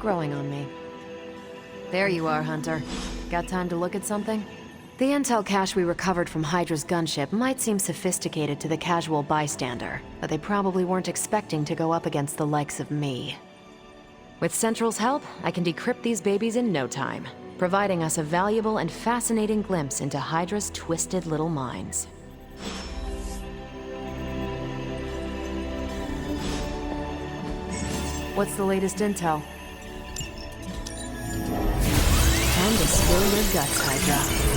growing on me. There you are, Hunter. Got time to look at something? The intel cache we recovered from Hydra's gunship might seem sophisticated to the casual bystander, but they probably weren't expecting to go up against the likes of me. With Central's help, I can decrypt these babies in no time, providing us a valuable and fascinating glimpse into Hydra's twisted little minds. What's the latest intel? Time to spill your guts, Hydra.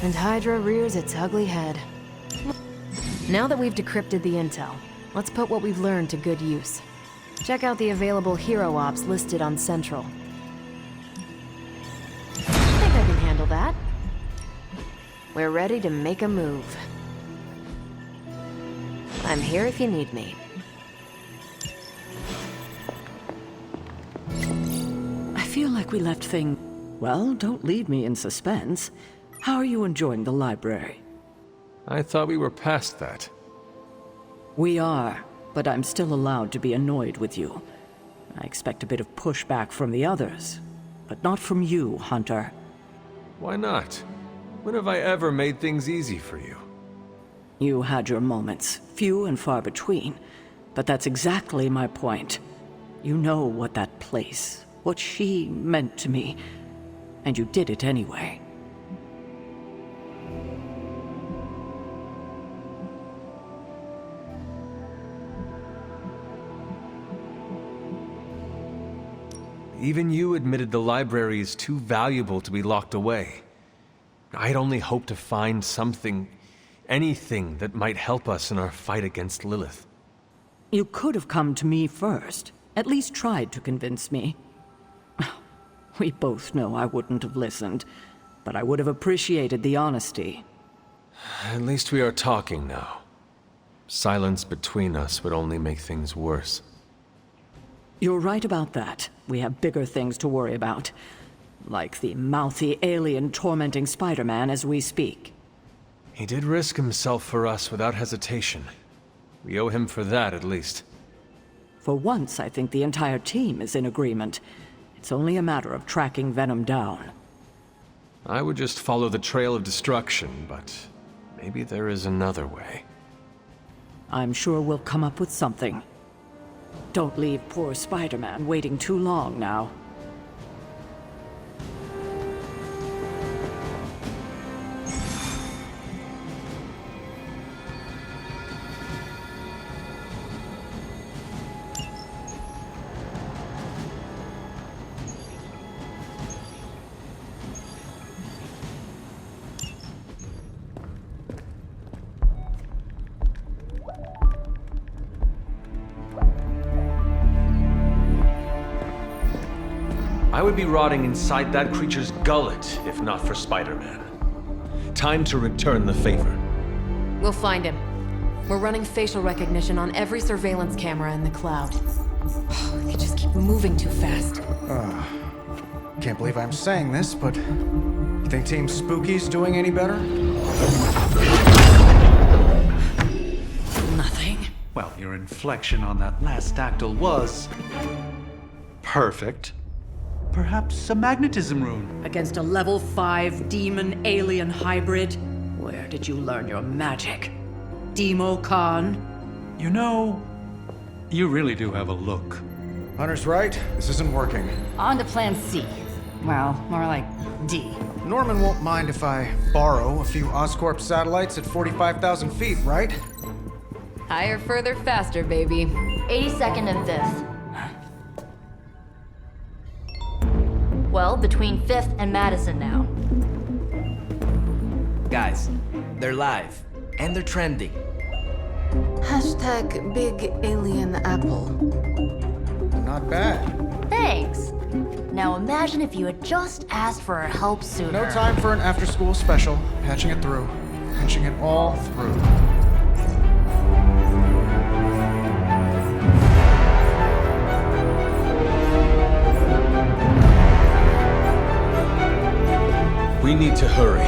And Hydra rears its ugly head. Now that we've decrypted the intel, let's put what we've learned to good use. Check out the available hero ops listed on Central. I think I can handle that. We're ready to make a move. I'm here if you need me. I feel like we left things... Well, don't leave me in suspense. How are you enjoying the library? I thought we were past that. We are, but I'm still allowed to be annoyed with you. I expect a bit of pushback from the others, but not from you, Hunter. Why not? When have I ever made things easy for you? You had your moments, few and far between, but that's exactly my point. You know what that place, what she meant to me, and you did it anyway. Even you admitted the library is too valuable to be locked away. I'd only hoped to find something, anything that might help us in our fight against Lilith. You could have come to me first, at least tried to convince me. We both know I wouldn't have listened, but I would have appreciated the honesty. At least we are talking now. Silence between us would only make things worse. You're right about that. We have bigger things to worry about. Like the mouthy alien tormenting Spiderman as we speak. He did risk himself for us without hesitation. We owe him for that, at least. For once, I think the entire team is in agreement. It's only a matter of tracking Venom down. I would just follow the trail of destruction, but maybe there is another way. I'm sure we'll come up with something. Don't leave poor Spider-Man waiting too long now. I would be rotting inside that creature's gullet if not for Spider-Man. Time to return the favor. We'll find him. We're running facial recognition on every surveillance camera in the cloud. They just keep moving too fast. Can't believe I'm saying this, but you think Team Spooky's doing any better? Nothing. Well, your inflection on that last dactyl was... perfect. Perhaps a magnetism rune. Against a level 5 demon alien hybrid? Where did you learn your magic? Demo Khan? You know, you really do have a look. Hunter's right. This isn't working. On to plan C. Well, more like D. Norman won't mind if I borrow a few Oscorp satellites at 45,000 feet, right? Higher, further, faster, baby. 82nd and 5th. Well, between 5th and Madison now. Guys, they're live. And they're trending. Hashtag Big Alien Apple. Not bad. Thanks. Now imagine if you had just asked for our help sooner. No time for an after-school special. Patching it through. Patching it all through. We need to hurry.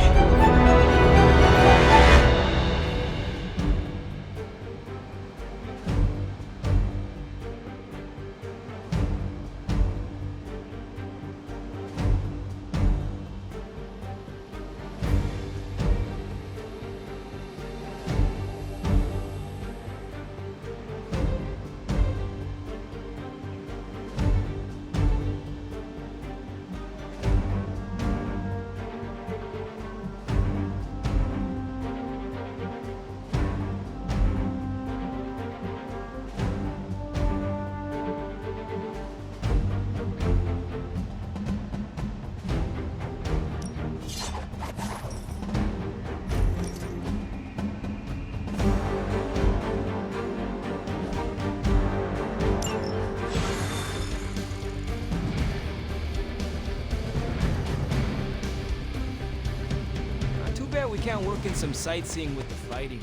bad we can't work in some sightseeing with the fighting.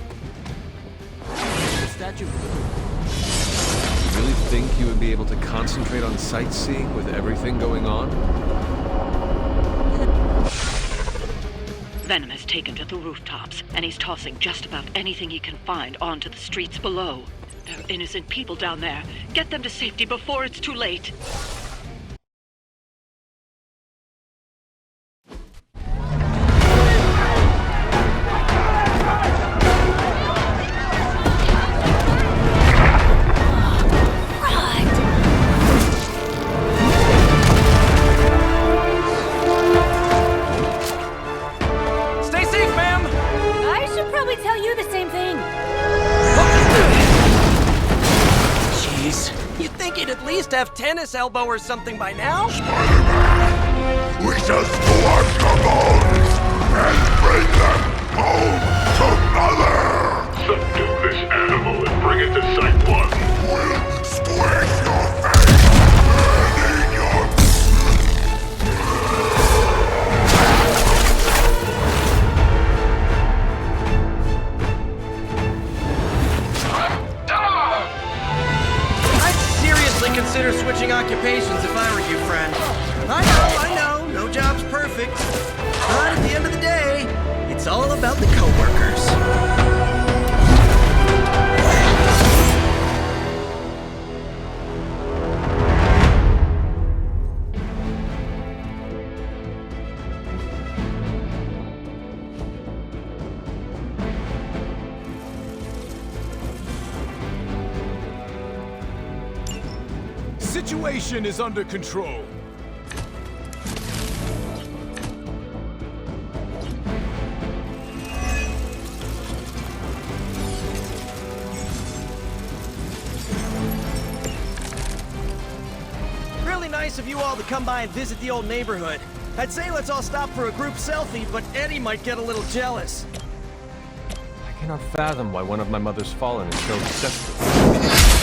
The statue. You really think you would be able to concentrate on sightseeing with everything going on? Venom has taken to the rooftops, and he's tossing just about anything he can find onto the streets below. There are innocent people down there. Get them to safety before it's too late. Stay safe, ma'am! I should probably tell you the same thing. Jeez. You'd think he'd at least have tennis elbow or something by now? Spider-Man, we just collect the bones and bring them home to Mother! Subdue this animal and bring it to Site 1. We'll squish your face and eat your... I'd seriously consider switching occupations if I were you, friend. I know, no job's perfect. But at the end of the day, it's all about the coworkers. Situation is under control. Really nice of you all to come by and visit the old neighborhood. I'd say let's all stop for a group selfie, but Eddie might get a little jealous. I cannot fathom why one of my mother's fallen is so obsessed with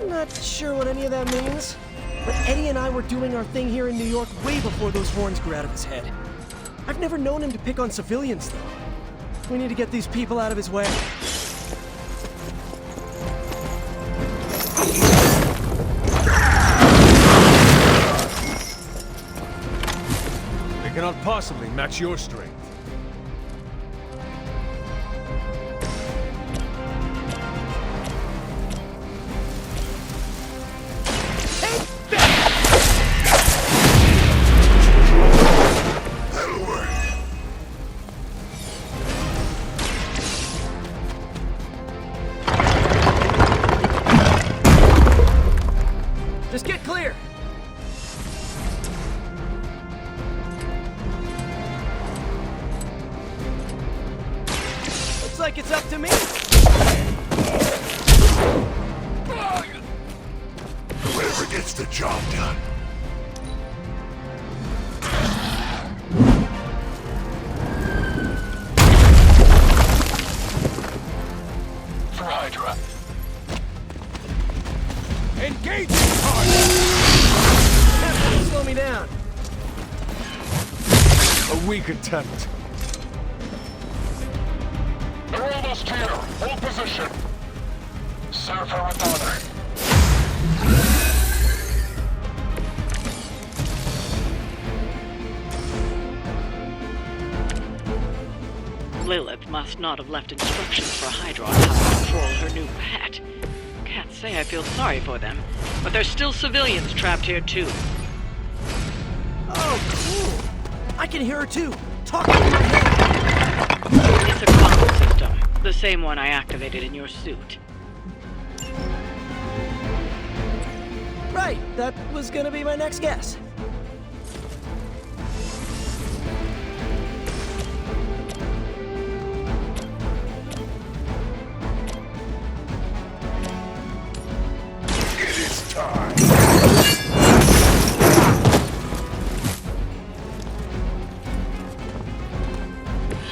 I'm not sure what any of that means, but Eddie and I were doing our thing here in New York way before those horns grew out of his head. I've never known him to pick on civilians, though. We need to get these people out of his way. They cannot possibly match your strength. Just get clear! Looks like it's up to me. Whoever gets the job done. For Hydra. Engage! Slow me down. A weak attempt. They're almost here. Hold position. Serve her with honor. Lilith must not have left instructions for Hydra on how to control her new pet. Can't say I feel sorry for them, but there's still civilians trapped here too. Oh, cool. I can hear her too. Talking in my head. It's a comm system, the same one I activated in your suit. Right, that was gonna be my next guess. It is time.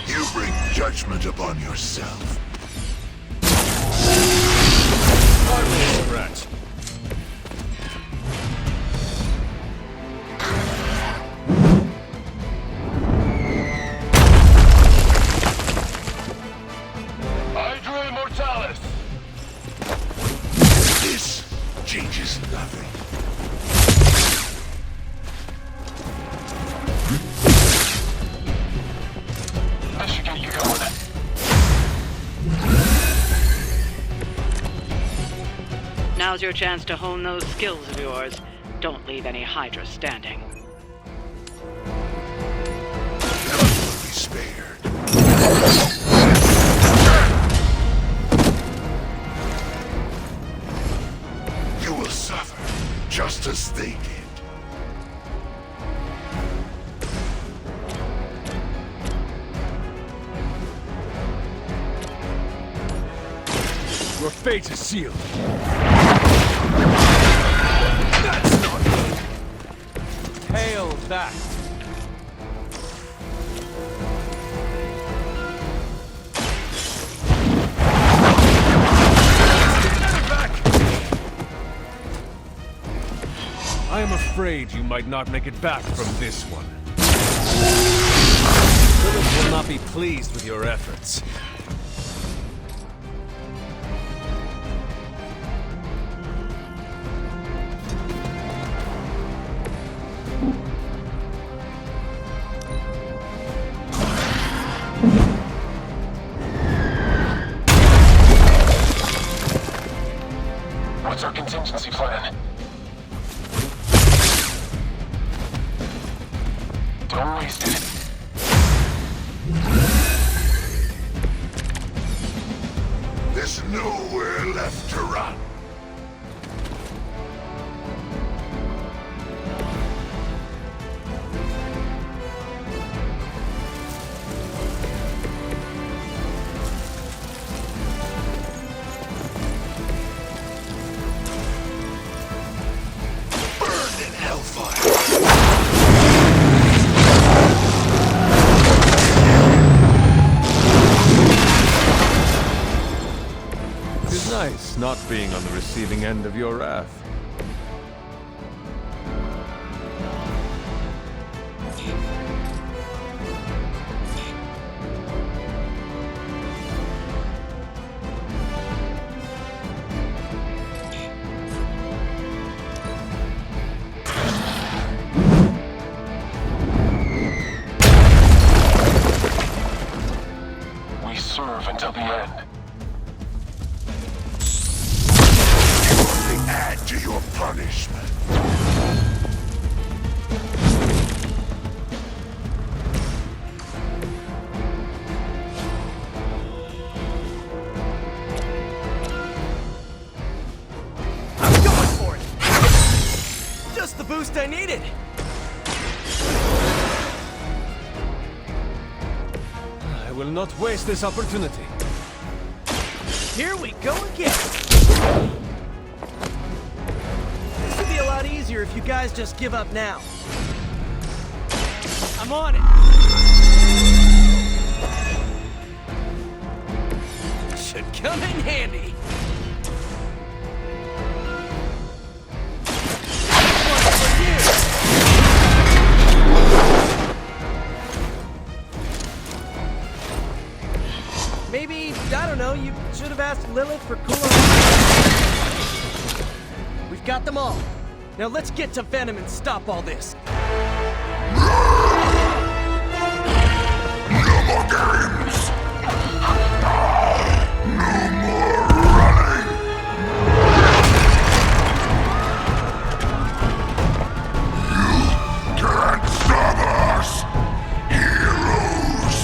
You bring judgment upon yourself. Hardly a threat. Now's your chance to hone those skills of yours. Don't leave any Hydra standing. Be spared. You will suffer, just as they did. Your fate is sealed. That's not good. Hail that. I am afraid you might not make it back from this one. Lilith will not be pleased with your efforts. What's our contingency plan? Don't waste it. There's nowhere left to run. Burn in hellfire. It is nice not being on the receiving end of your wrath. We serve until the end. They add to your punishment. I'm going for it! Just the boost I needed! I will not waste this opportunity. Here we go again! This would be a lot easier if you guys just give up now. I'm on it! Should come in handy! One for you! Maybe, I don't know, you should have asked Lilith for cooler. We've got them all. Now let's get to Venom and stop all this. No more games! No more running! You can't stop us! Heroes!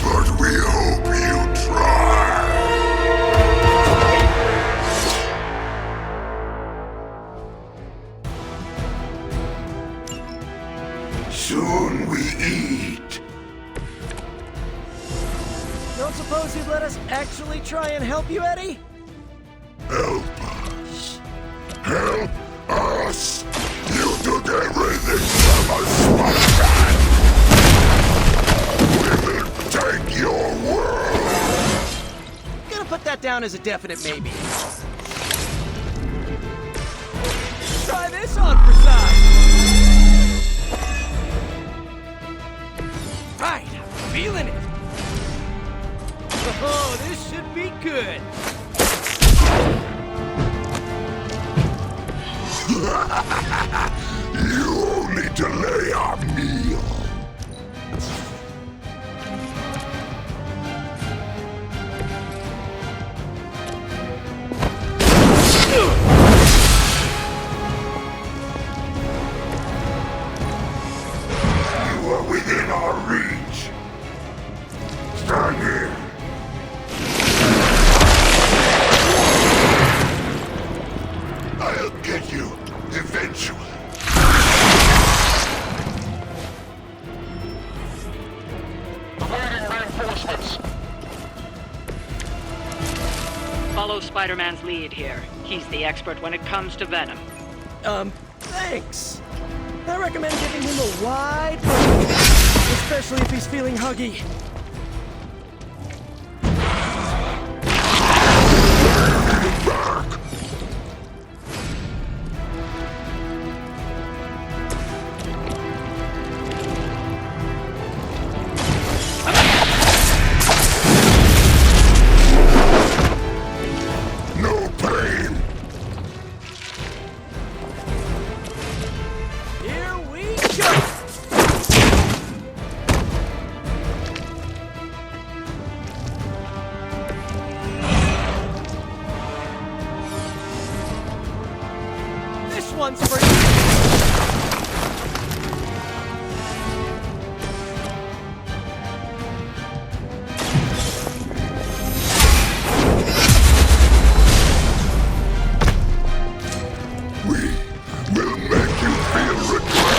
But we hope you try! Soon we eat. Don't suppose you'd let us actually try and help you, Eddie? Help us. Help us. You took everything from us, Spiderman. We will take your world. Gonna put that down as a definite maybe. Try this on for size. Right, I'm feeling it. Oh, this should be good. You only delay our meal. Spider-Man's lead here. He's the expert when it comes to Venom. Thanks. I recommend giving him a wide berth, especially if he's feeling huggy. No pain. Here we go! This one's for you! We will make you feel regret.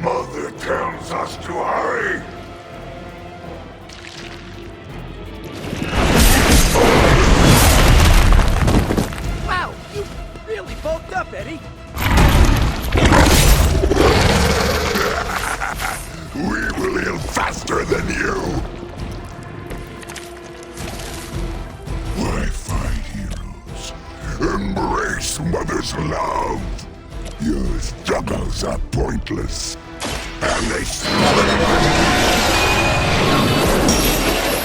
Mother tells us to hurry. Wow, you really bulked up, Eddie. We will heal faster than you. Why fight heroes? Embrace Mother's love. Your struggles are pointless. And they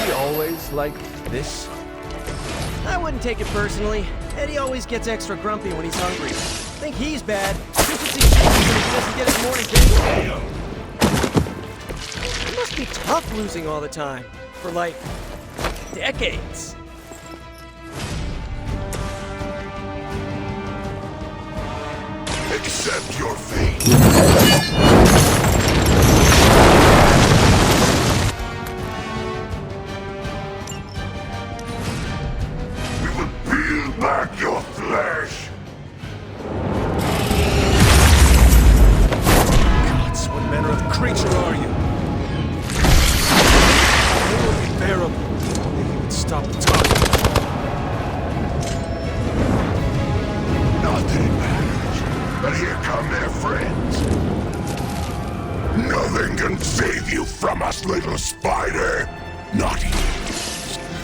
He always like this? I wouldn't take it personally. Eddie always gets extra grumpy when he's hungry. Think he's bad. He should see when he doesn't get his morning bagel. It must be tough losing all the time. For like, decades. accept your fate. We will peel back your flesh. Gods, what manner of creature are you? It will be bearable if you would stop talking. Nothing matters. But here come their friends. Nothing can save you from us, little spider. Not you.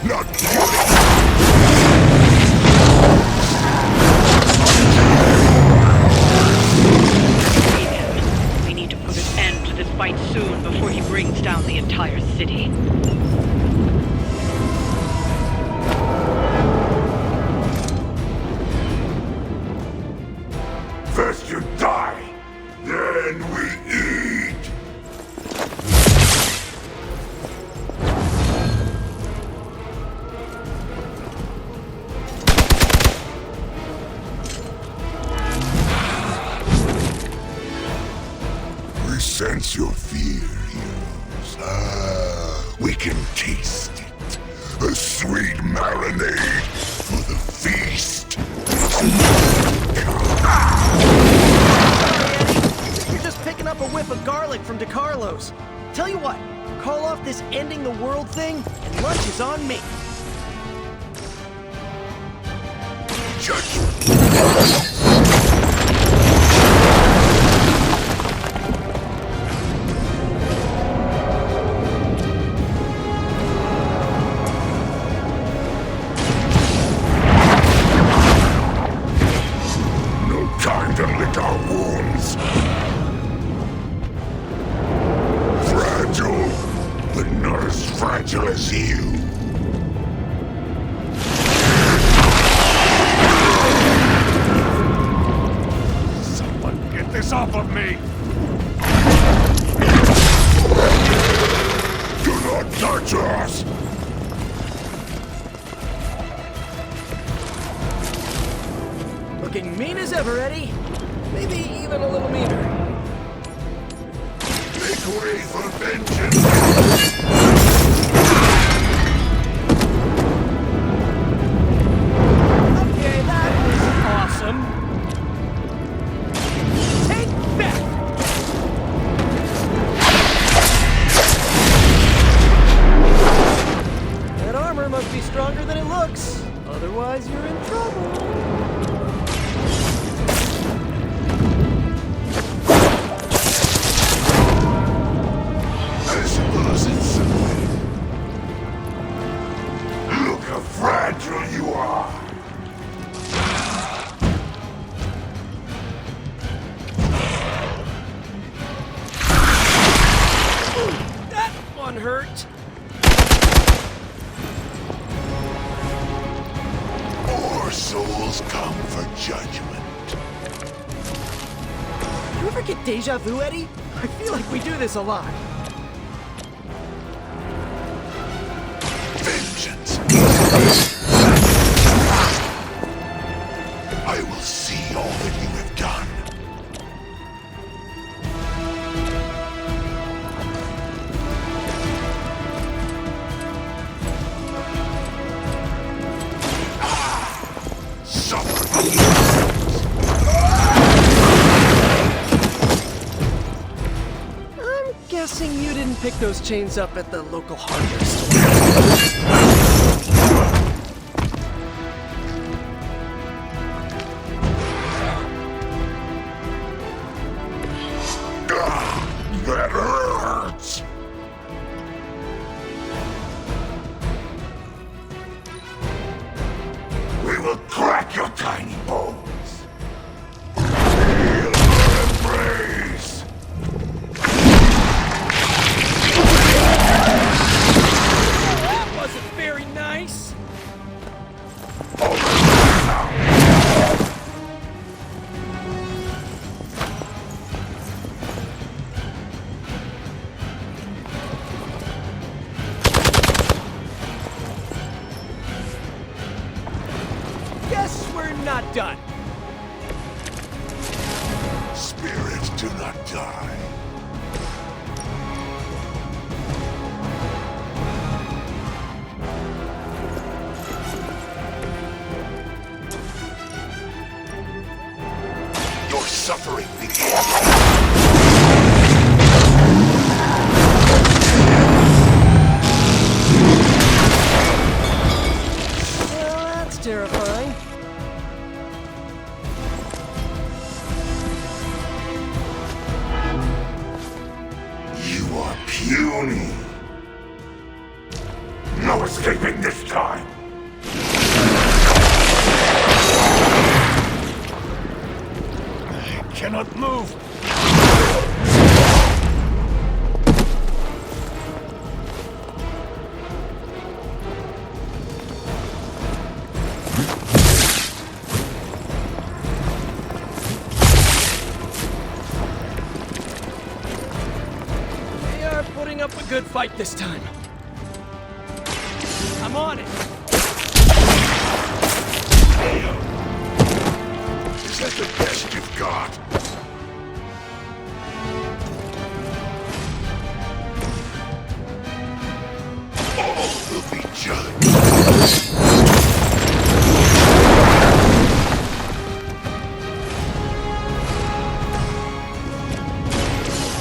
Not We need to put an end to this fight soon before he brings down the entire city. First you die, then we eat. We sense your fear, heroes. We can taste it. A sweet marinade for the feast. You're just picking up a whiff of garlic from DeCarlo's. Tell you what, call off this ending the world thing, and lunch is on me. No time to lick our wounds. Fragile, but not as fragile as you. Someone get this off of me! Do not touch us! Looking mean as ever, Eddie. Maybe even a little meaner. Make way for vengeance! ever get deja vu, Eddie? I feel like we do this a lot. Vengeance. I will see all that you have done. I'm guessing you didn't pick those chains up at the local hardware store. That hurts! We will crack your tiny bones. Feel our embrace! That wasn't very nice. Guess we're not done. Spirits do not die. Your suffering begins. Well, that's terrifying. You are puny. No escaping this time. I cannot move. They are putting up a good fight this time. I'm on it. Is that the best you've got? All will be judged.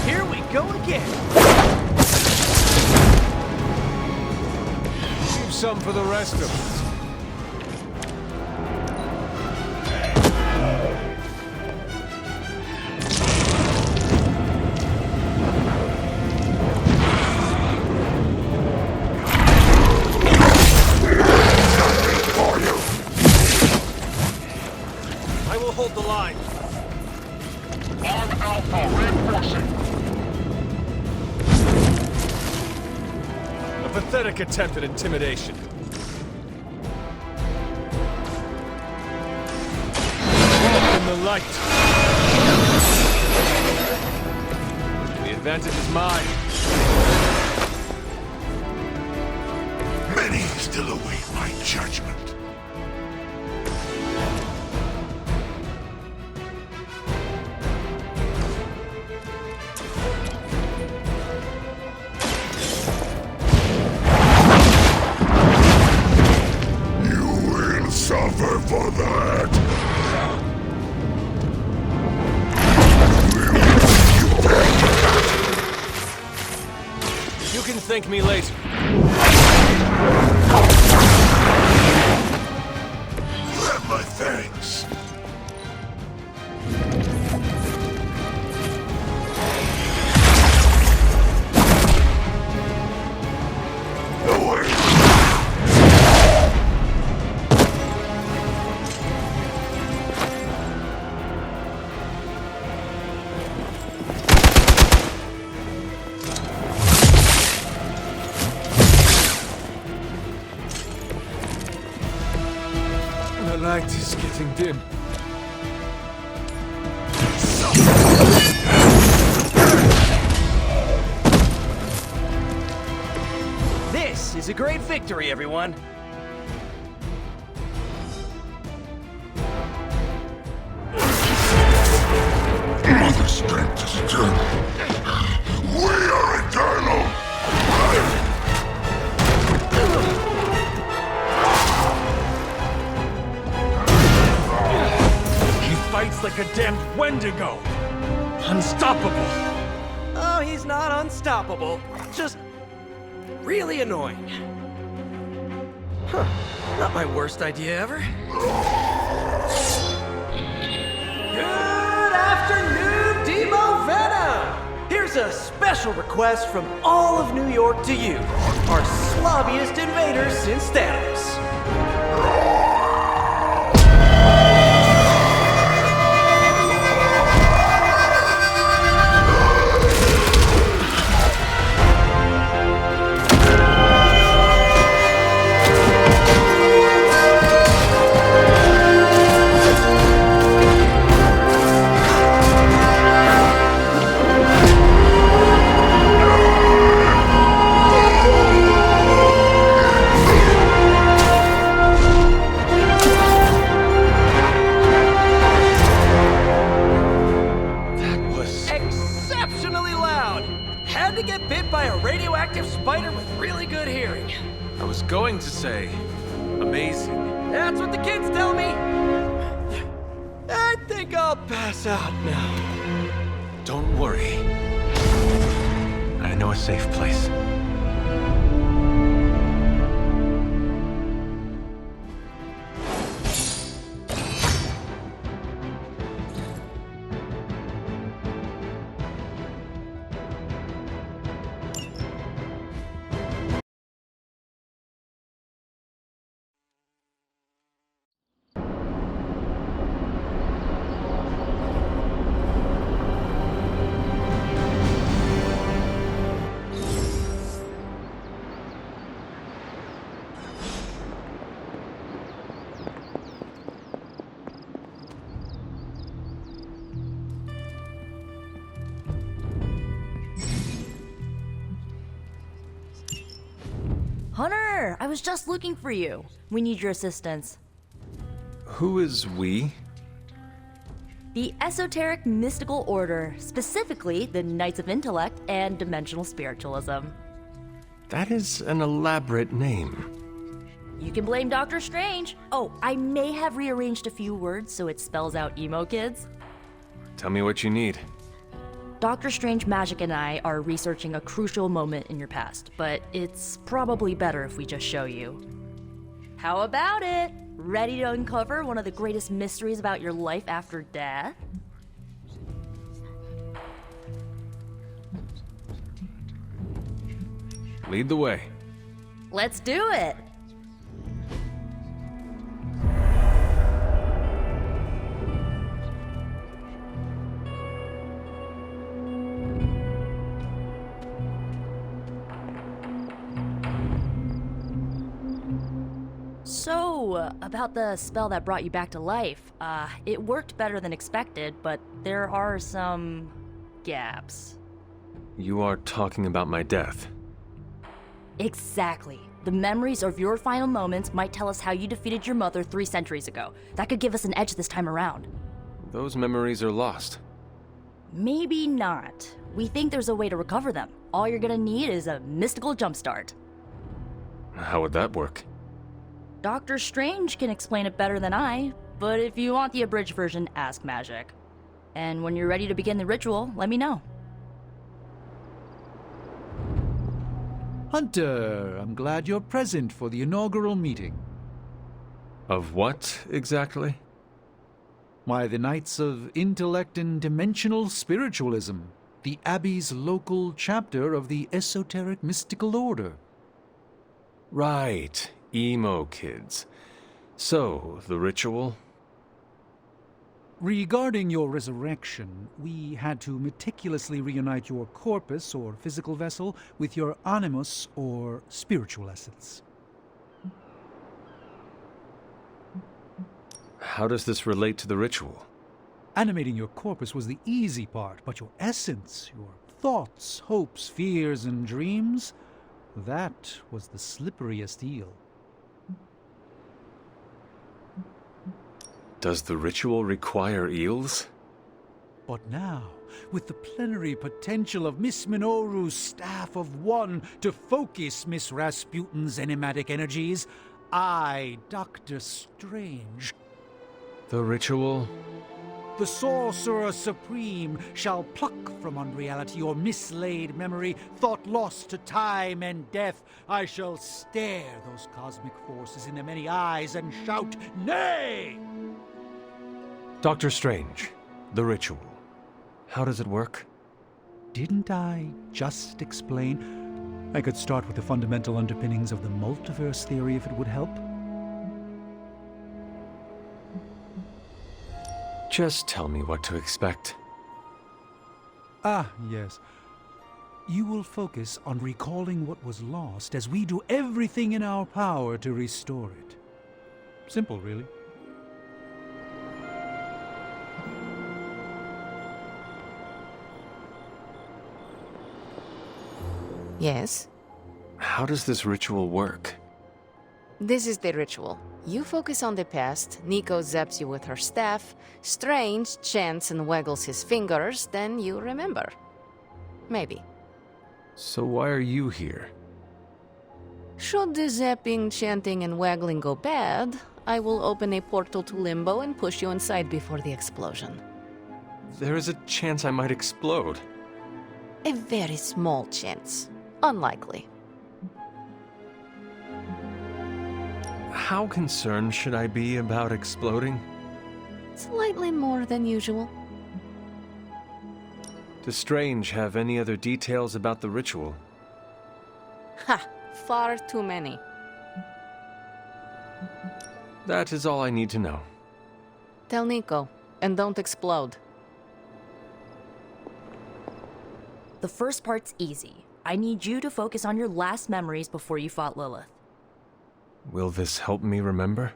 Here we go again. Leave some for the rest of us. For you. I will hold the line. On Alpha, reinforcing. A pathetic attempt at intimidation. Walk in the light. The advantage is mine. Many still await my judgment. You will suffer for that. We will take you back to that. You can thank me later. You have my thanks. Away. The light is getting dim. Suffer. Always a great victory, everyone. Mother strength is eternal. We are eternal! He fights like a damned Wendigo! Unstoppable! Oh, he's not unstoppable. Just really annoying. Huh. Not my worst idea ever. Good afternoon, Demo Venom! Here's a special request from all of New York to you, our slobbiest invaders since Thanos. Had to get bit by a radioactive spider with really good hearing. I was going to say, amazing. That's what the kids tell me. I think I'll pass out now. Don't worry. I know a safe place. Hunter, I was just looking for you. We need your assistance. Who is we? The Esoteric Mystical Order, specifically the Knights of Intellect and Dimensional Spiritualism. That is an elaborate name. You can blame Dr. Strange. Oh, I may have rearranged a few words so it spells out emo kids. Tell me what you need. Dr. Strange Magic and I are researching a crucial moment in your past, but it's probably better if we just show you. How about it? Ready to uncover one of the greatest mysteries about your life after death? Lead the way. Let's do it! So, about the spell that brought you back to life, it worked better than expected, but there are some gaps. You are talking about my death. Exactly. The memories of your final moments might tell us how you defeated your mother 3 centuries ago. That could give us an edge this time around. Those memories are lost. Maybe not. We think there's a way to recover them. All you're gonna need is a mystical jumpstart. How would that work? Doctor Strange can explain it better than I, but if you want the abridged version, ask Magic. And when you're ready to begin the ritual, let me know. Hunter, I'm glad you're present for the inaugural meeting. Of what, exactly? Why, the Knights of Intellect and Dimensional Spiritualism, the Abbey's local chapter of the Esoteric Mystical Order. Right. Emo kids. So, the ritual? Regarding your resurrection, we had to meticulously reunite your corpus, or physical vessel, with your animus, or spiritual essence. How does this relate to the ritual? Animating your corpus was the easy part, but your essence, your thoughts, hopes, fears, and dreams, That was the slipperiest eel. Does the ritual require eels? But now, with the plenary potential of Miss Minoru's Staff of One to focus Miss Rasputin's enigmatic energies, I, Dr. Strange, The ritual? the Sorcerer Supreme, shall pluck from unreality or mislaid memory, thought lost to time and death. I shall stare those cosmic forces in the many eyes and shout, "Nay!" Doctor Strange, the ritual. How does it work? Didn't I just explain? I could start with the fundamental underpinnings of the multiverse theory if it would help. Just tell me what to expect. Ah, yes. You will focus on recalling what was lost as we do everything in our power to restore it. Simple, really. Yes? How does this ritual work? This is the ritual. You focus on the past, Nico zaps you with her staff, Strange chants and waggles his fingers, then you remember. Maybe. So why are you here? Should the zapping, chanting, and waggling go bad, I will open a portal to Limbo and push you inside before the explosion. There is a chance I might explode. A very small chance. Unlikely. How concerned should I be about exploding? Slightly more than usual. Does Strange have any other details about the ritual? Ha! Far too many. That is all I need to know. Tell Nico, and don't explode. The first part's easy. I need you to focus on your last memories before you fought Lilith. Will this help me remember?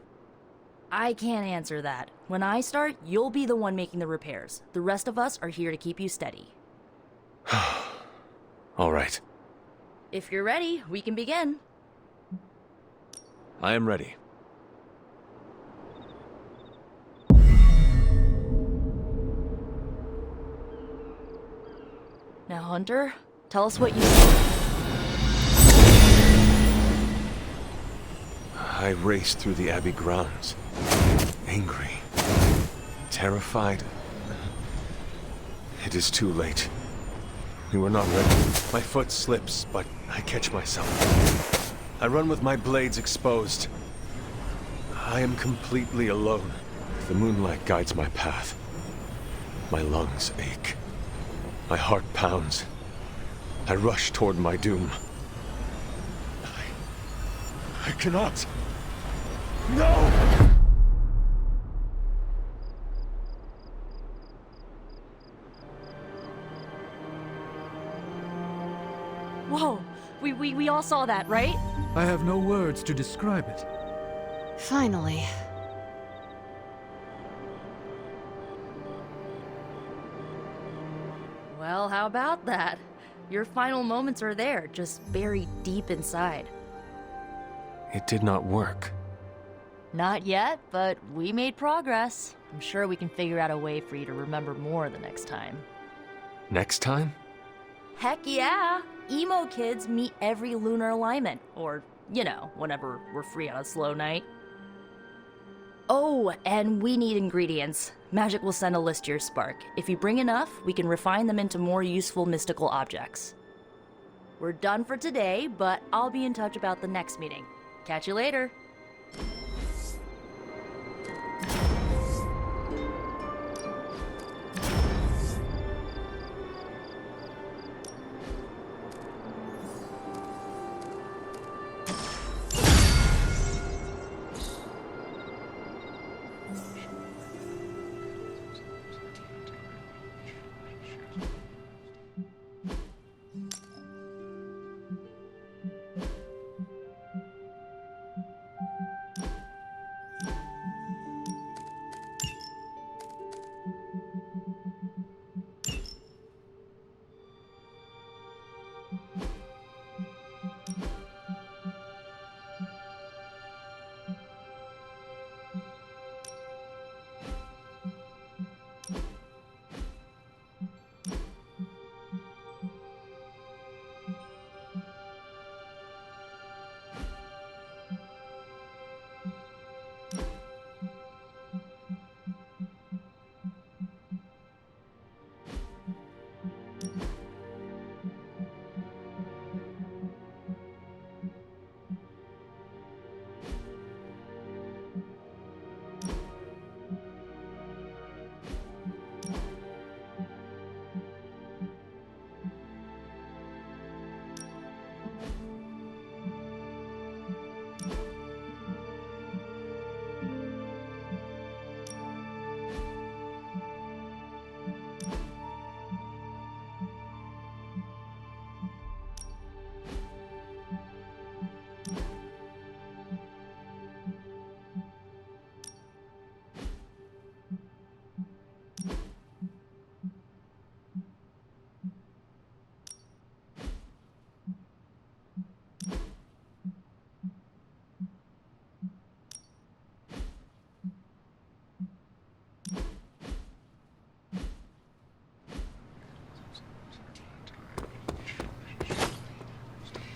I can't answer that. When I start, you'll be the one making the repairs. The rest of us are here to keep you steady. All right. If you're ready, we can begin. I am ready. Now, Hunter, tell us what you see. I raced through the Abbey grounds. Angry. Terrified. It is too late. We were not ready. My foot slips, but I catch myself. I run with my blades exposed. I am completely alone. The moonlight guides my path. My lungs ache. My heart pounds. I rush toward my doom. I cannot. No! Whoa! We all saw that, right? I have no words to describe it. Finally. Well, how about that? Your final moments are there, just buried deep inside. It did not work. Not yet, but we made progress. I'm sure we can figure out a way for you to remember more the next time. Next time? Heck yeah! Emo kids meet every lunar alignment, or, you know, whenever we're free on a slow night. Oh, and we need ingredients. Magic will send a list to your spark. If you bring enough, we can refine them into more useful mystical objects. We're done for today, but I'll be in touch about the next meeting. Catch you later.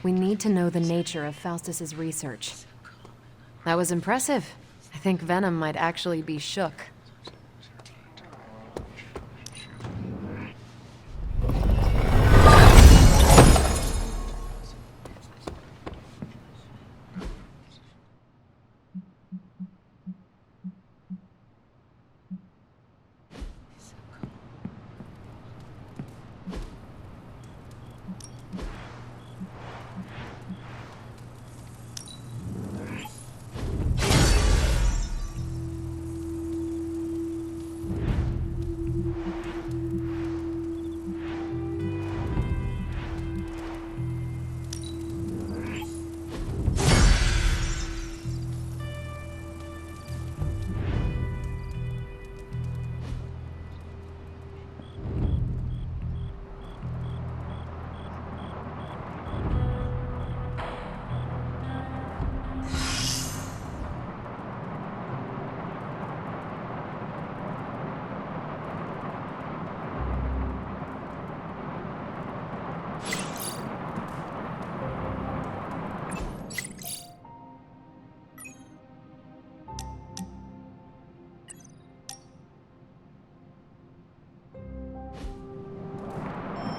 We need to know the nature of Faustus's research. That was impressive. I think Venom might actually be shook.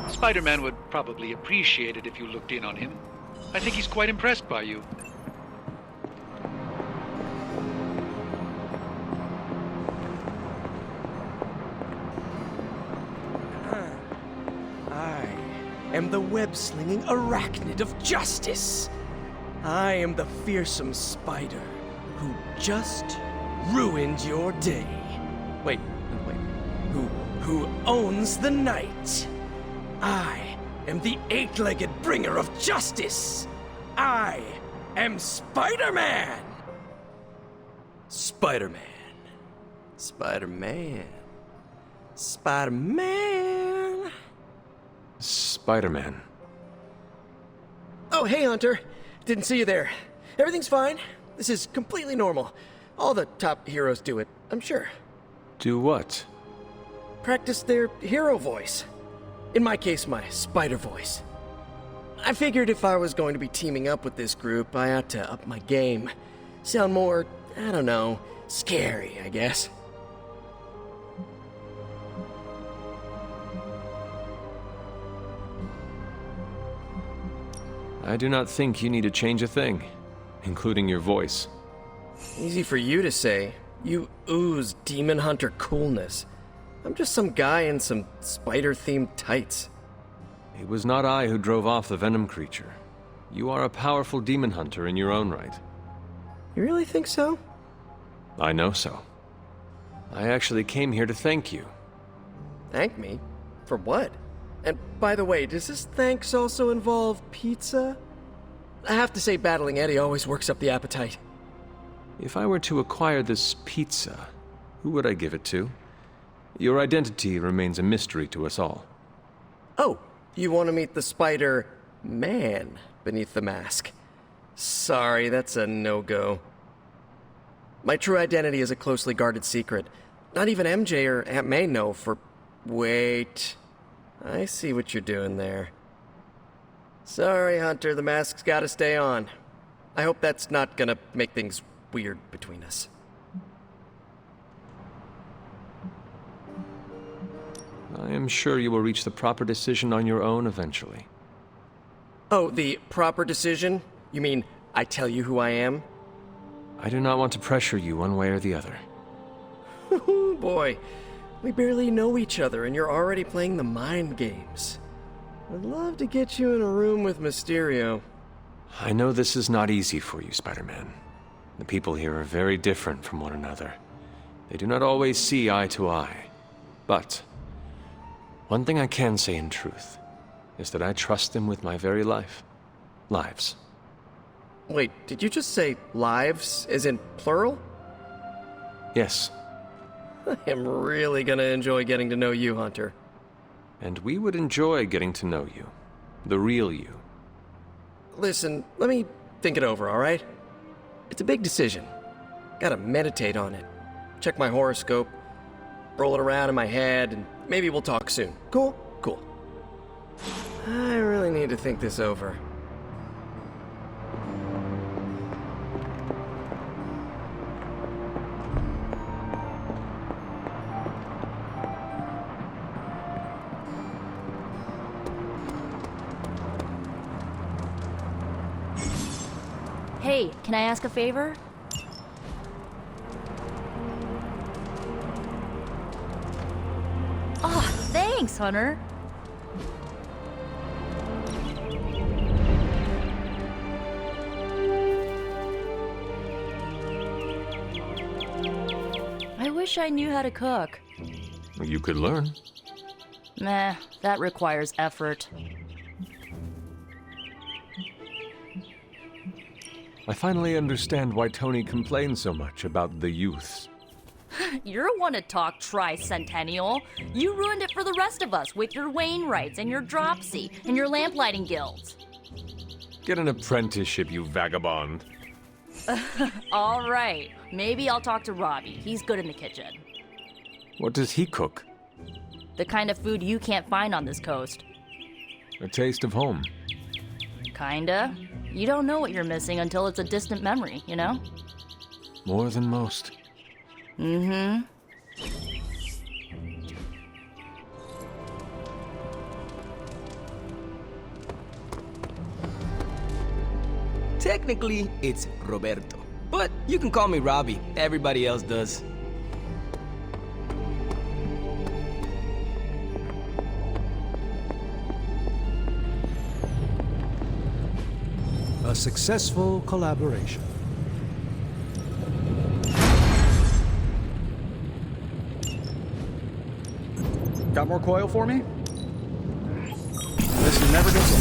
Spider-Man would probably appreciate it if you looked in on him. I think he's quite impressed by you. I am the web-slinging arachnid of justice. I am the fearsome spider who just ruined your day. Wait. Who owns the night? I am the eight-legged bringer of justice. I am Spider-Man. Spider-Man. Spider-Man. Spider-Man. Spider-Man. Oh, hey, Hunter. Didn't see you there. Everything's fine. This is completely normal. All the top heroes do it, I'm sure. Do what? Practice their hero voice. In my case, my spider voice. I figured if I was going to be teaming up with this group, I ought to up my game. Sound more, I don't know, scary, I guess. I do not think you need to change a thing, including your voice. Easy for you to say. You ooze demon hunter coolness. I'm just some guy in some spider-themed tights. It was not I who drove off the Venom creature. You are a powerful demon hunter in your own right. You really think so? I know so. I actually came here to thank you. Thank me? For what? And by the way, does this thanks also involve pizza? I have to say battling Eddie always works up the appetite. If I were to acquire this pizza, who would I give it to? Your identity remains a mystery to us all. Oh, you want to meet the Spider-Man beneath the mask? Sorry, that's a no-go. My true identity is a closely guarded secret. Not even MJ or Aunt May know for... Wait. I see what you're doing there. Sorry, Hunter, the mask's gotta stay on. I hope that's not gonna make things weird between us. I am sure you will reach the proper decision on your own eventually. Oh, the proper decision? You mean I tell you who I am? I do not want to pressure you one way or the other. Boy, we barely know each other and you're already playing the mind games. I'd love to get you in a room with Mysterio. I know this is not easy for you, Spider-Man. The people here are very different from one another. They do not always see eye to eye. But one thing I can say in truth is that I trust them with my very life. Lives. Wait, did you just say lives, as in plural? Yes. I am really gonna enjoy getting to know you, Hunter. And we would enjoy getting to know you. The real you. Listen, let me think it over, alright? It's a big decision. Gotta meditate on it. Check my horoscope, roll it around in my head, and maybe we'll talk soon. Cool? Cool. I really need to think this over. Hey, can I ask a favor? Oh, thanks, Hunter. I wish I knew how to cook. You could learn. Meh, that requires effort. I finally understand why Tony complains so much about the youths. You're one to talk tricentennial. You ruined it for the rest of us with your Wainwrights and your Dropsy and your lamplighting guilds. Get an apprenticeship, you vagabond. All right, maybe I'll talk to Robbie. He's good in the kitchen. What does he cook? The kind of food you can't find on this coast. A taste of home. Kinda. You don't know what you're missing until it's a distant memory, you know? More than most. Mm-hmm. Technically, it's Roberto. But you can call me Robbie. Everybody else does. A successful collaboration. Got more coil for me? This never gets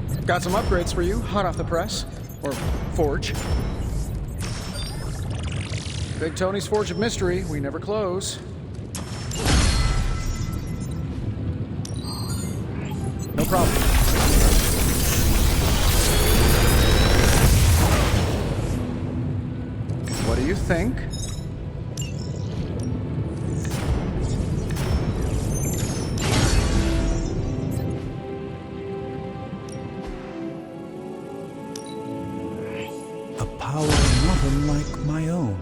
old. Got some upgrades for you, hot off the press. Or forge. Big Tony's Forge of Mystery, we never close. No problem. What do you think? A power not unlike my own.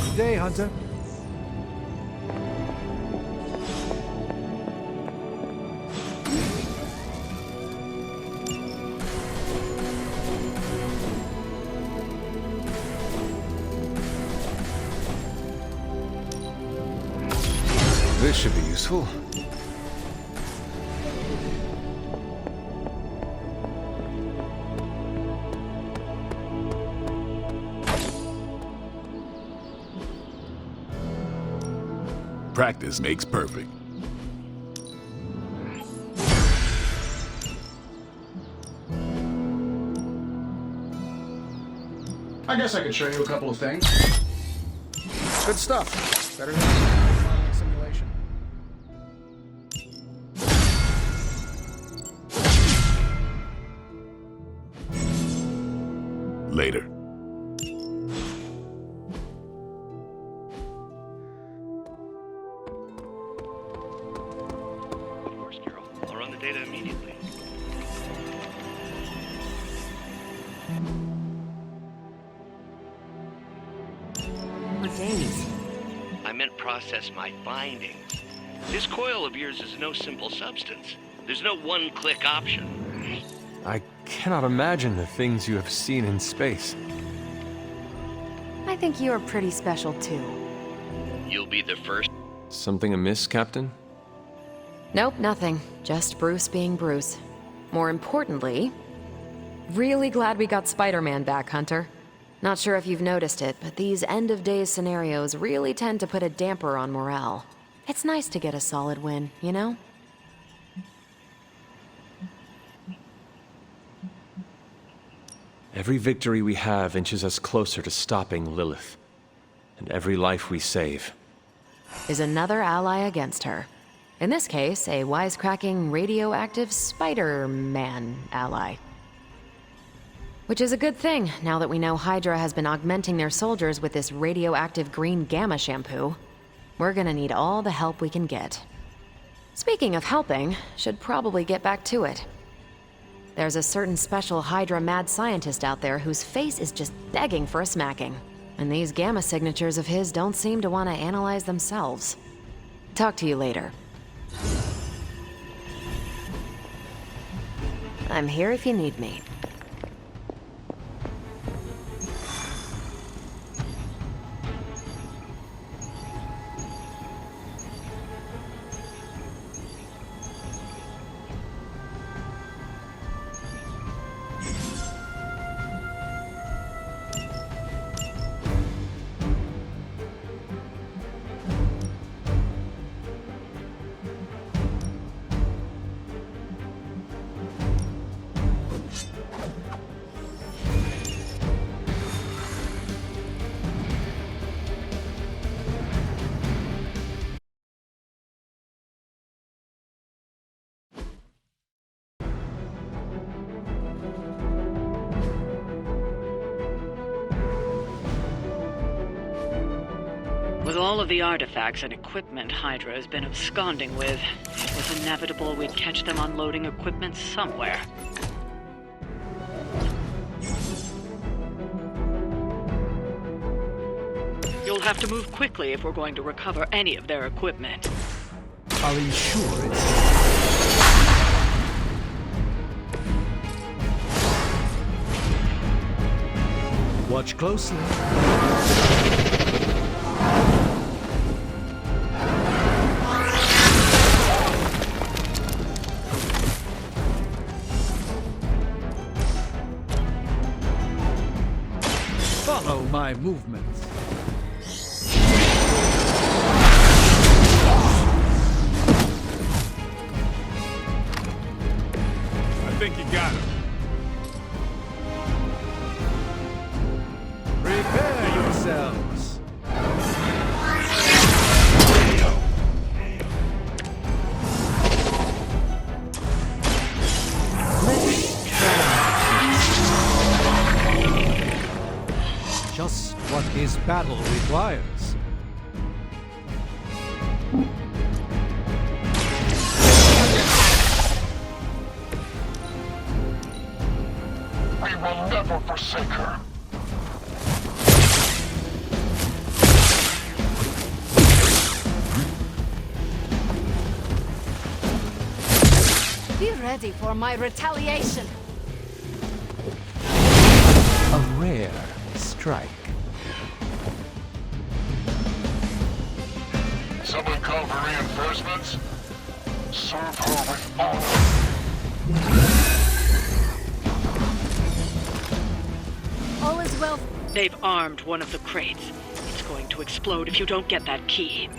Good day, Hunter. This should be useful. Practice makes perfect. I guess I could show you a couple of things. Good stuff. Better than modeling simulation. Later. Of course, Carol. I'll run the data immediately. For days. I meant process my findings. This coil of yours is no simple substance. There's no one-click option. I cannot imagine the things you have seen in space. I think you're pretty special too. You'll be the first. Something amiss, Captain? Nope, nothing. Just Bruce being Bruce. More importantly, really glad we got Spider-Man back, Hunter. Not sure if you've noticed it, but these end-of-days scenarios really tend to put a damper on morale. It's nice to get a solid win, you know? Every victory we have inches us closer to stopping Lilith. And every life we save is another ally against her. In this case, a wisecracking, radioactive Spider-Man ally. Which is a good thing, now that we know Hydra has been augmenting their soldiers with this radioactive green gamma shampoo. We're gonna need all the help we can get. Speaking of helping, should probably get back to it. There's a certain special Hydra mad scientist out there whose face is just begging for a smacking. And these gamma signatures of his don't seem to want to analyze themselves. Talk to you later. I'm here if you need me. With all of the artifacts and equipment Hydra has been absconding with, it was inevitable we'd catch them unloading equipment somewhere. You'll have to move quickly if we're going to recover any of their equipment. Are you sure it's... Watch closely. Follow my movements. I think you got him. Prepare yourselves. Just what this battle requires. We will never forsake her. Be ready for my retaliation. A rare strike. Someone call for reinforcements? Serve her with honor. All is well. They've armed one of the crates. It's going to explode if you don't get that key.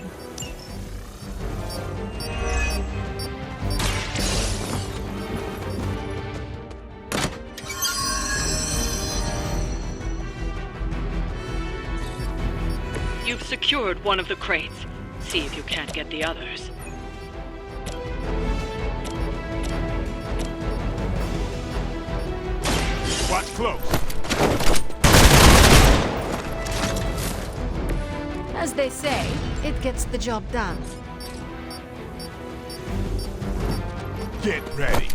You've secured one of the crates. See if you can't get the others. Watch close. As they say, it gets the job done. Get ready.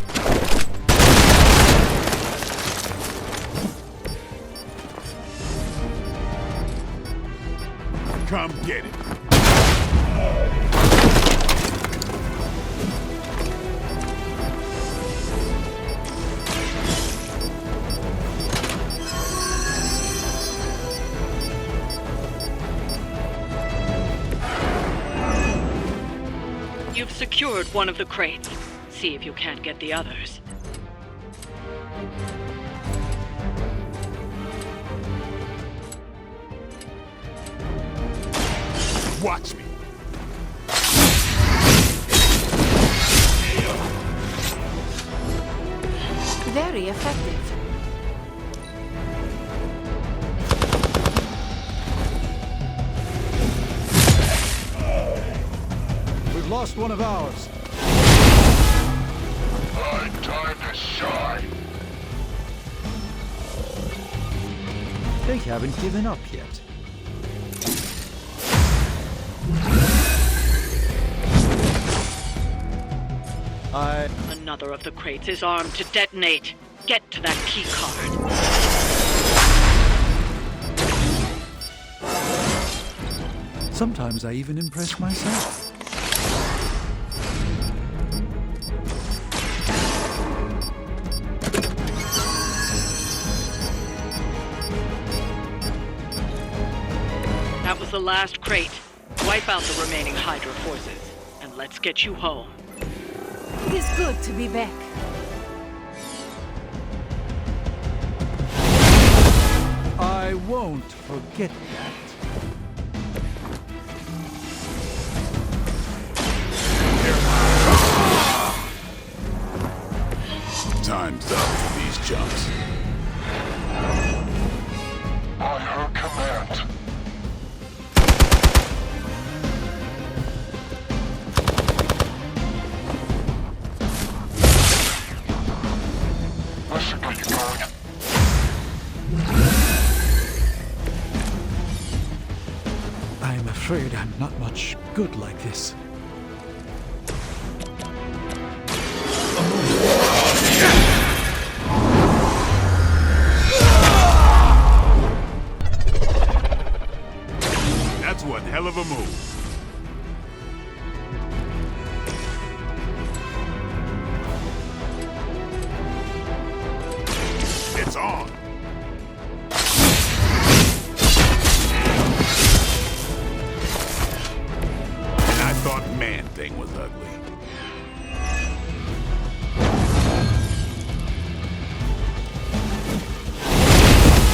Come get it. You've secured one of the crates. See if you can't get the others. Watch me. Very effective. We've lost one of ours. My time to shine. They haven't given up yet. Another of the crates is armed to detonate. Get to that key card. Sometimes I even impress myself. That was the last crate. Wipe out the remaining Hydra forces, and let's get you home. It is good to be back. I won't forget that. Time's up for these chumps. By her command. This should get you going. I'm afraid I'm not much good like this. That's one hell of a move. It's on. And I thought Man-Thing was ugly.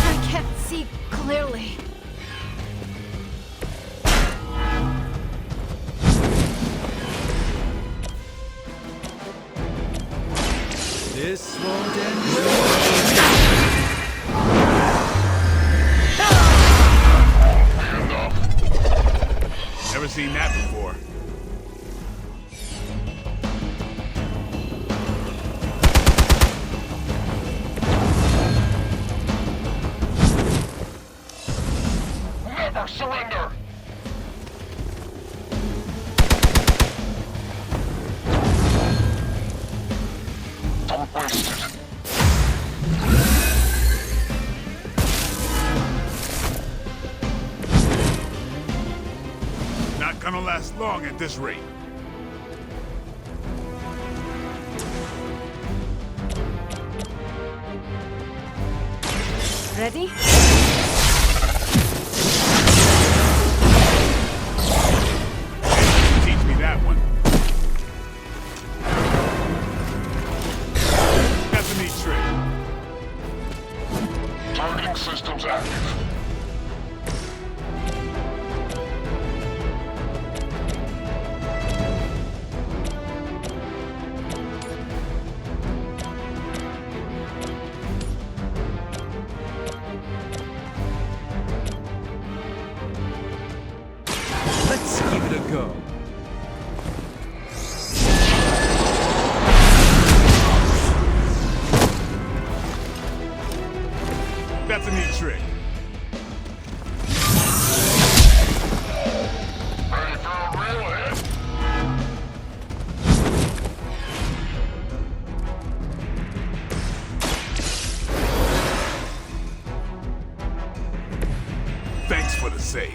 I can't see clearly. This won't end well. Never seen that before. Never surrender! Don't waste it. Not gonna last long at this rate. Ready? Teach me that one. That's a neat trick. Targeting systems active. Let's give it a go. That's a neat trick. Ready for a real hit? Thanks for the save.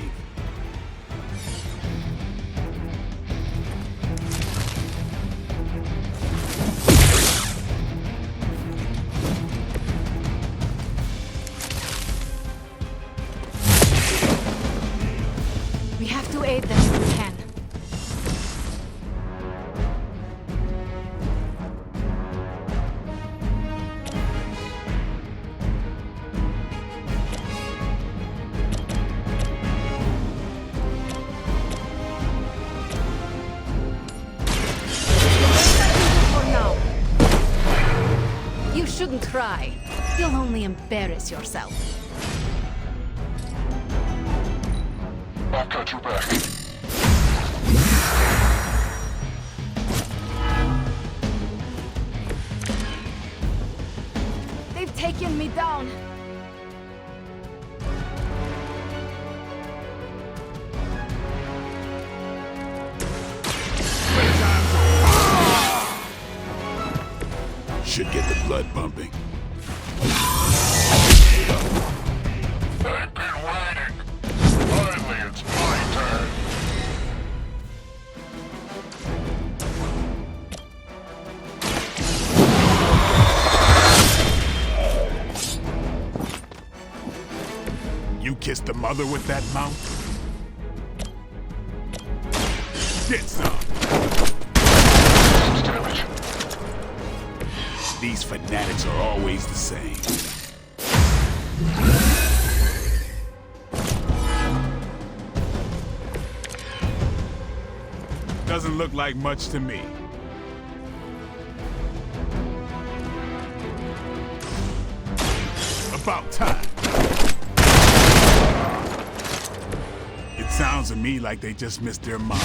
We have to aid them if we can. For now. You shouldn't cry. You'll only embarrass yourself. I've got your back. They've taken me down. Should get the blood pumping. I've been waiting. Finally, it's my turn. kiss the mother with that mouth? Get some! These fanatics are always the same. Doesn't look like much to me. About time. It sounds to me like they just missed their mark.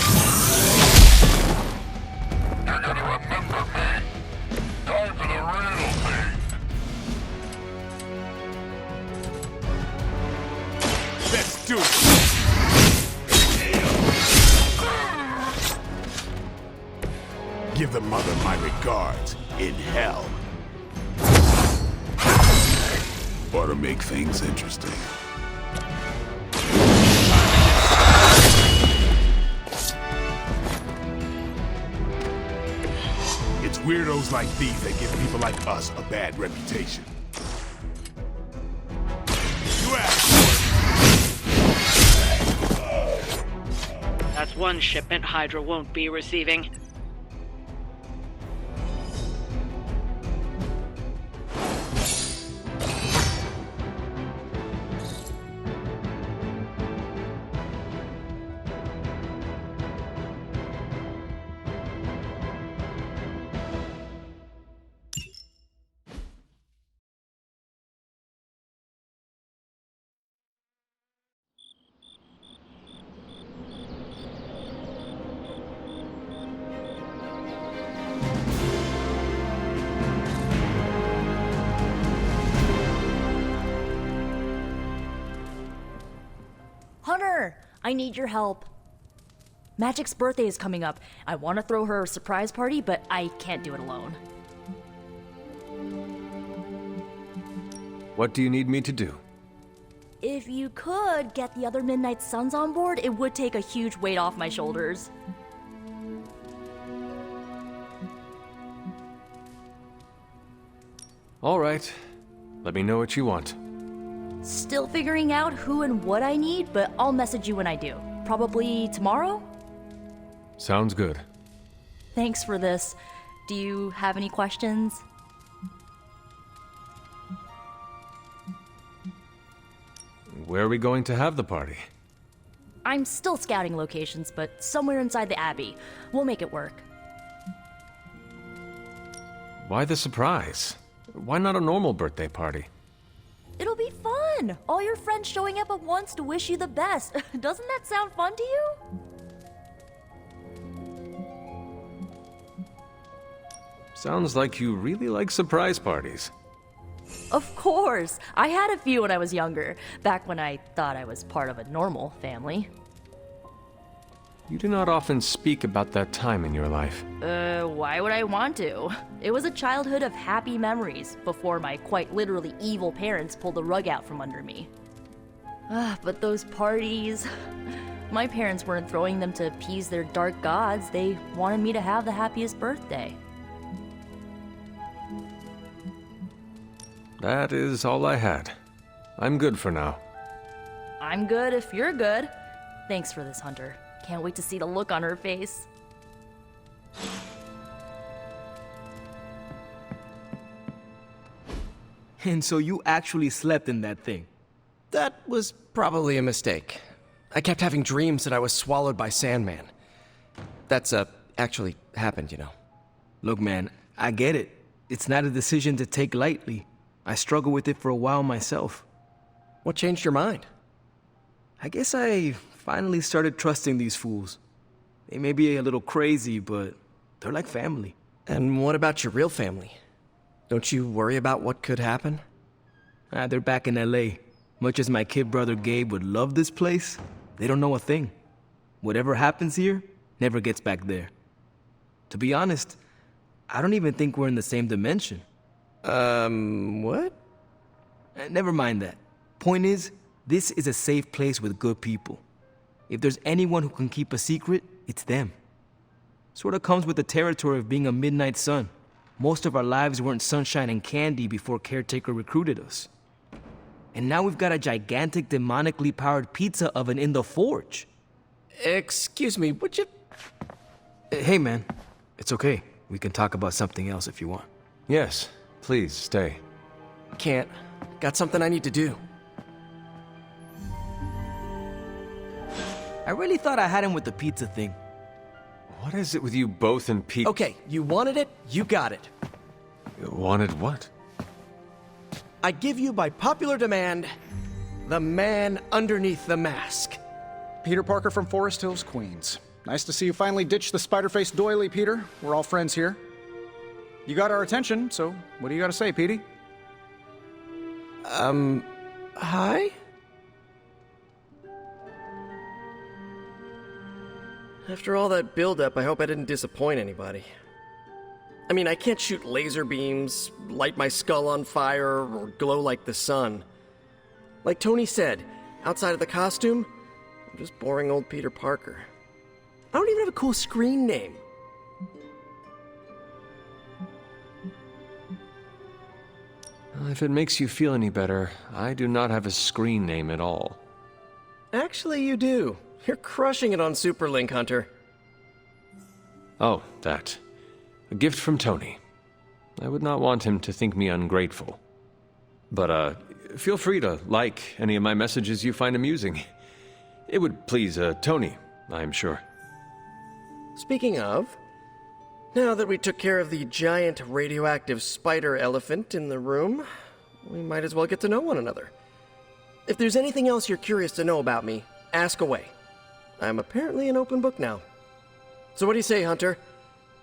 You're gonna remember me. Time for the real thing. Let's do it. Give the mother my regards in hell. Or to make things interesting. It's weirdos like these that give people like us a bad reputation. You asked for it. That's one shipment Hydra won't be receiving. Hunter, I need your help. Magic's birthday is coming up. I want to throw her a surprise party, but I can't do it alone. What do you need me to do? If you could get the other Midnight Suns on board, it would take a huge weight off my shoulders. All right. Let me know what you want. Still figuring out who and what I need, but I'll message you when I do. Probably tomorrow? Sounds good. Thanks for this. Do you have any questions? Where are we going to have the party? I'm still scouting locations, but somewhere inside the Abbey. We'll make it work. Why the surprise? Why not a normal birthday party? It'll be fun! All your friends showing up at once to wish you the best. Doesn't that sound fun to you? Sounds like you really like surprise parties. Of course! I had a few when I was younger, back when I thought I was part of a normal family. You do not often speak about that time in your life. Why would I want to? It was a childhood of happy memories, before my quite literally evil parents pulled the rug out from under me. But those parties... My parents weren't throwing them to appease their dark gods, they wanted me to have the happiest birthday. That is all I had. I'm good for now. I'm good if you're good. Thanks for this, Hunter. Can't wait to see the look on her face. And so you actually slept in that thing? That was probably a mistake. I kept having dreams that I was swallowed by Sandman. That's, actually happened, you know. Look, man, I get it. It's not a decision to take lightly. I struggled with it for a while myself. What changed your mind? I guess I finally started trusting these fools. They may be a little crazy, but they're like family. And what about your real family? Don't you worry about what could happen? They're back in LA. Much as my kid brother Gabe would love this place, they don't know a thing. Whatever happens here never gets back there. To be honest, I don't even think we're in the same dimension. What? Never mind that. Point is, this is a safe place with good people. If there's anyone who can keep a secret, it's them. Sorta comes with the territory of being a Midnight Sun. Most of our lives weren't sunshine and candy before Caretaker recruited us. And now we've got a gigantic demonically powered pizza oven in the forge. Excuse me, would you... Hey, man. It's okay. We can talk about something else if you want. Yes, please stay. Can't. Got something I need to do. I really thought I had him with the pizza thing. What is it with you both and Pete? Okay, you wanted it, you got it. Wanted what? I give you, by popular demand, the man underneath the mask. Peter Parker from Forest Hills, Queens. Nice to see you finally ditched the spider-faced doily, Peter. We're all friends here. You got our attention, so what do you got to say, Petey? Hi? After all that build-up, I hope I didn't disappoint anybody. I mean, I can't shoot laser beams, light my skull on fire, or glow like the sun. Like Tony said, outside of the costume, I'm just boring old Peter Parker. I don't even have a cool screen name. If it makes you feel any better, I do not have a screen name at all. Actually, you do. You're crushing it on Superlink, Hunter. Oh, that. A gift from Tony. I would not want him to think me ungrateful. But, feel free to like any of my messages you find amusing. It would please, Tony, I am sure. Speaking of, now that we took care of the giant radioactive spider elephant in the room, we might as well get to know one another. If there's anything else you're curious to know about me, ask away. I'm apparently an open book now. So what do you say, Hunter?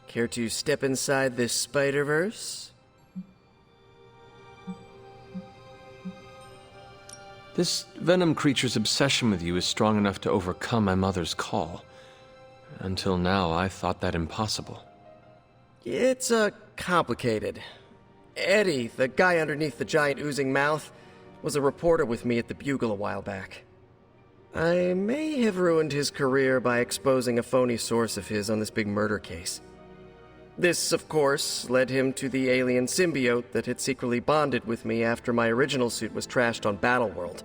Care to step inside this Spider-Verse? This Venom creature's obsession with you is strong enough to overcome my mother's call. Until now, I thought that impossible. It's, complicated. Eddie, the guy underneath the giant oozing mouth, was a reporter with me at the Bugle a while back. I may have ruined his career by exposing a phony source of his on this big murder case. This, of course, led him to the alien symbiote that had secretly bonded with me after my original suit was trashed on Battleworld.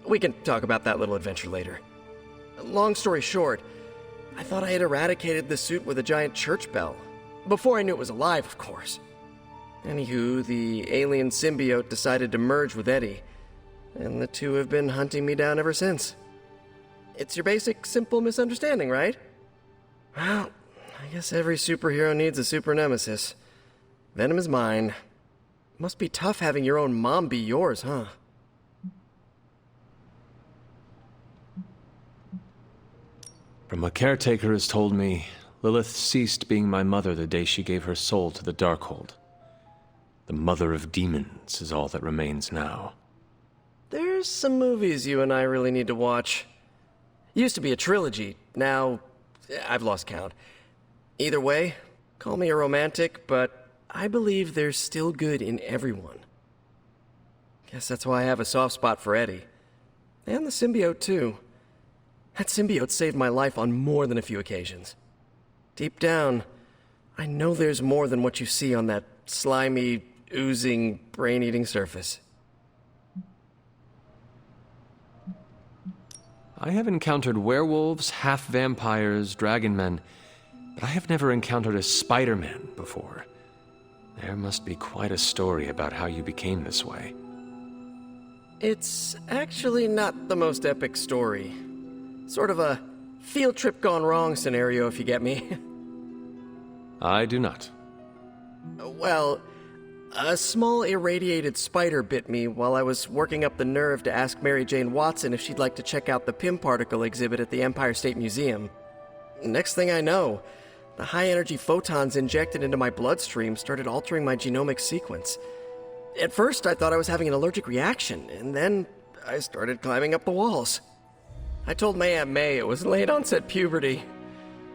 We can talk about that little adventure later. Long story short, I thought I had eradicated the suit with a giant church bell. Before I knew it was alive, of course. Anywho, the alien symbiote decided to merge with Eddie, and the two have been hunting me down ever since. It's your basic, simple misunderstanding, right? Well, I guess every superhero needs a super nemesis. Venom is mine. Must be tough having your own mom be yours, huh? From what Caretaker has told me, Lilith ceased being my mother the day she gave her soul to the Darkhold. The mother of demons is all that remains now. There's some movies you and I really need to watch. Used to be a trilogy, now I've lost count. Either way, call me a romantic, but I believe there's still good in everyone. Guess that's why I have a soft spot for Eddie. And the symbiote, too. That symbiote saved my life on more than a few occasions. Deep down, I know there's more than what you see on that slimy, oozing, brain-eating surface. I have encountered werewolves, half-vampires, dragonmen, but I have never encountered a Spiderman before. There must be quite a story about how you became this way. It's actually not the most epic story. Sort of a field trip gone wrong scenario, if you get me. I do not. Well, a small irradiated spider bit me while I was working up the nerve to ask Mary Jane Watson if she'd like to check out the Pym particle exhibit at the Empire State Museum. Next thing I know, the high-energy photons injected into my bloodstream started altering my genomic sequence. At first, I thought I was having an allergic reaction, and then I started climbing up the walls. I told my Aunt May it was late-onset puberty.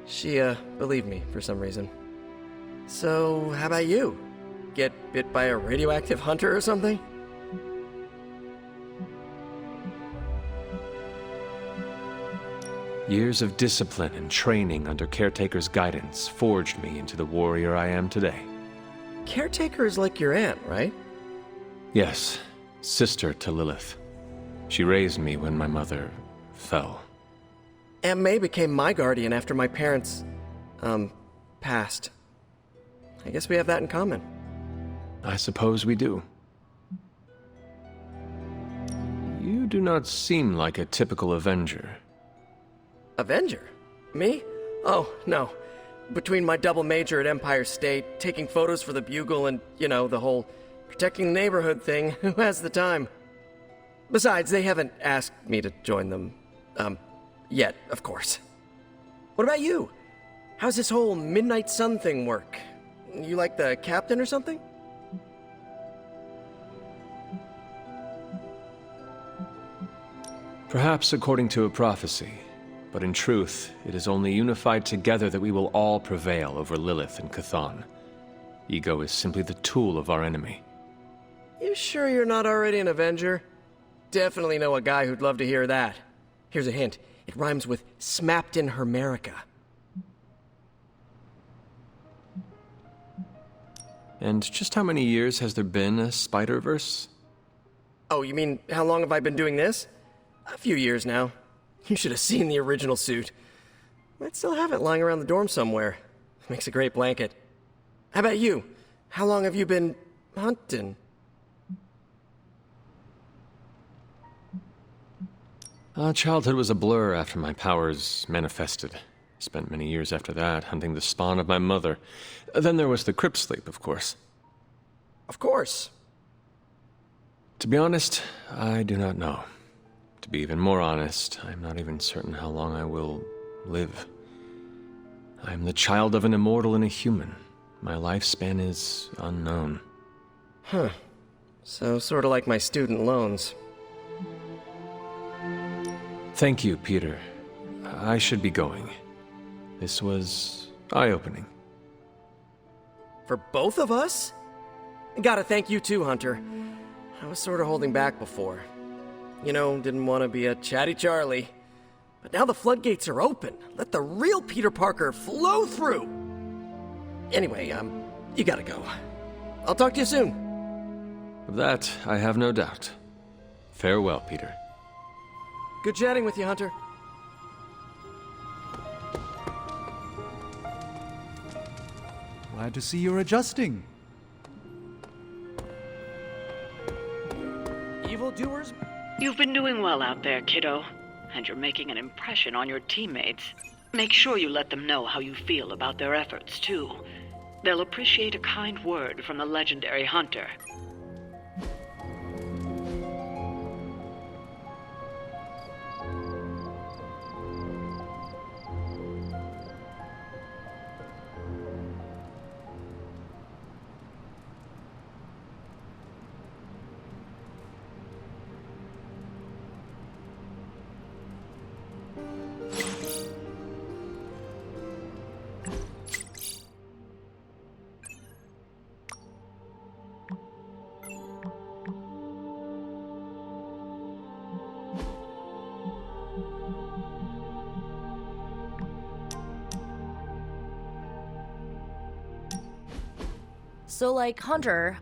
She, believed me for some reason. So, how about you? Get bit by a radioactive hunter or something? Years of discipline and training under Caretaker's guidance forged me into the warrior I am today. Caretaker is like your aunt, right? Yes, sister to Lilith. She raised me when my mother fell. Aunt May became my guardian after my parents, passed. I guess we have that in common. I suppose we do. You do not seem like a typical Avenger. Avenger? Me? Oh, no. Between my double major at Empire State, taking photos for the Bugle, and, you know, the whole protecting the neighborhood thing, who has the time? Besides, they haven't asked me to join them, yet, of course. What about you? How's this whole Midnight Sun thing work? You like the captain or something? Perhaps according to a prophecy, but in truth, it is only unified together that we will all prevail over Lilith and Chthon. Ego is simply the tool of our enemy. You sure you're not already an Avenger? Definitely know a guy who'd love to hear that. Here's a hint. It rhymes with smapped in Hermerica. And just how many years has there been a Spider-Verse? Oh, you mean how long have I been doing this? A few years now. You should have seen the original suit. Might still have it lying around the dorm somewhere. Makes a great blanket. How about you? How long have you been hunting? Childhood was a blur after my powers manifested. Spent many years after that hunting the spawn of my mother. Then there was the crypt sleep, of course. Of course. To be honest, I do not know. To be even more honest, I'm not even certain how long I will live. I am the child of an immortal and a human. My lifespan is unknown. Huh. So sort of like my student loans. Thank you, Peter. I should be going. This was eye-opening. For both of us? Gotta thank you too, Hunter. I was sort of holding back before. You know, didn't want to be a chatty Charlie. But now the floodgates are open. Let the real Peter Parker flow through! Anyway, you gotta go. I'll talk to you soon. Of that, I have no doubt. Farewell, Peter. Good chatting with you, Hunter. Glad to see you're adjusting. Evildoers? You've been doing well out there, kiddo. And you're making an impression on your teammates. Make sure you let them know how you feel about their efforts, too. They'll appreciate a kind word from the legendary Hunter. So, like, Hunter,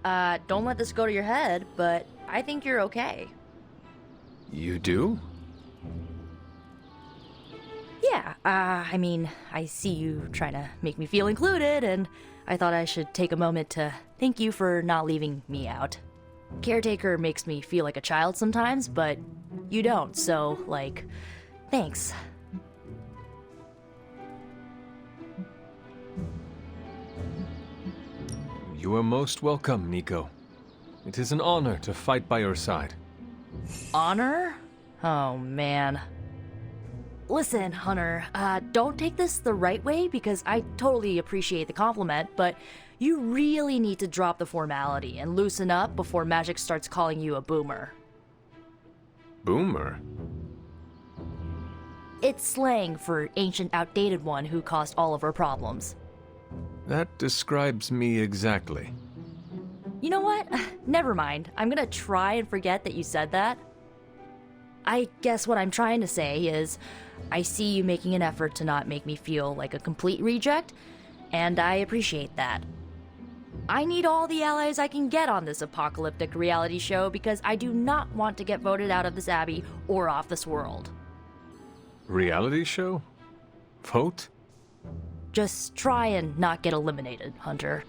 don't let this go to your head, but I think you're okay. You do? Yeah, I mean, I see you trying to make me feel included, and I thought I should take a moment to thank you for not leaving me out. Caretaker makes me feel like a child sometimes, but you don't, so, like, thanks. You are most welcome, Nico. It is an honor to fight by your side. Honor? Oh, man. Listen, Hunter, don't take this the right way because I totally appreciate the compliment, but you really need to drop the formality and loosen up before Magic starts calling you a boomer. Boomer? It's slang for ancient, outdated one who caused all of our problems. That describes me exactly. You know what? Never mind. I'm gonna try and forget that you said that. I guess what I'm trying to say is, I see you making an effort to not make me feel like a complete reject, and I appreciate that. I need all the allies I can get on this apocalyptic reality show because I do not want to get voted out of this abbey or off this world. Reality show? Vote? Just try and not get eliminated, Hunter.